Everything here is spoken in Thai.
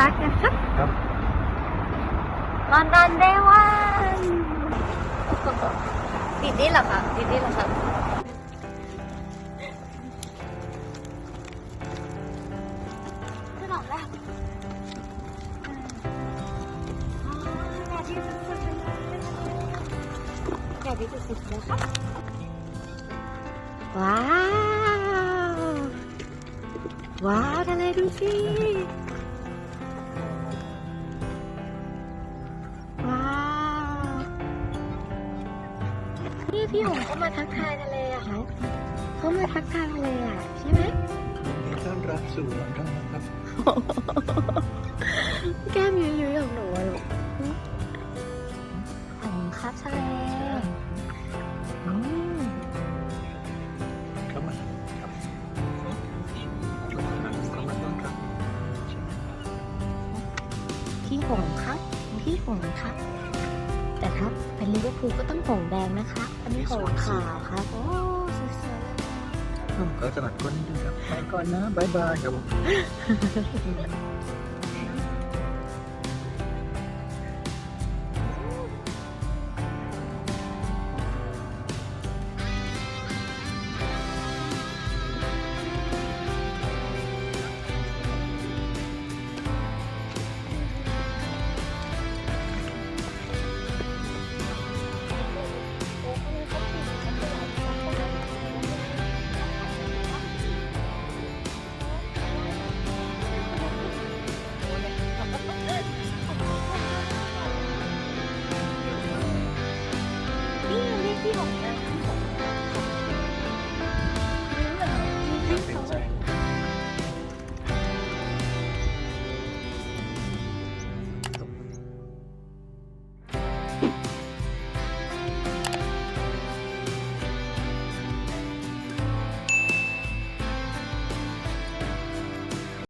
พักนะครับ ครับ ลอนดอนเดย์วันติดนี่เหรอคะติดนี่เหรอคะขึ้นออกแล้วแดดดีสุดๆเลยแดดดีสุดๆเลยค่ะว้าวว้าวทะเลดูสิว้าวนี่พี่หงก็มาทักทายทะเลอะคะเขามาทักทายทะเลอะใช่ไหม ยินดีต้อนรับสู่ลอนดอนนะครับ แก้มยุยๆของหนูอะลูกของครับทะเลอืม เข้ามาครับเข้ามาต้อนรับ พี่หงครับพี่หงครับ แต่ถ้าเป็นลิเวอร์พูลก็ต้องหงแดงนะคะ อันนี้หงขาวครับโอ้สวยๆ ก็สมัครก้นนิดนึงครับไปก่อนนะบายบายครับผม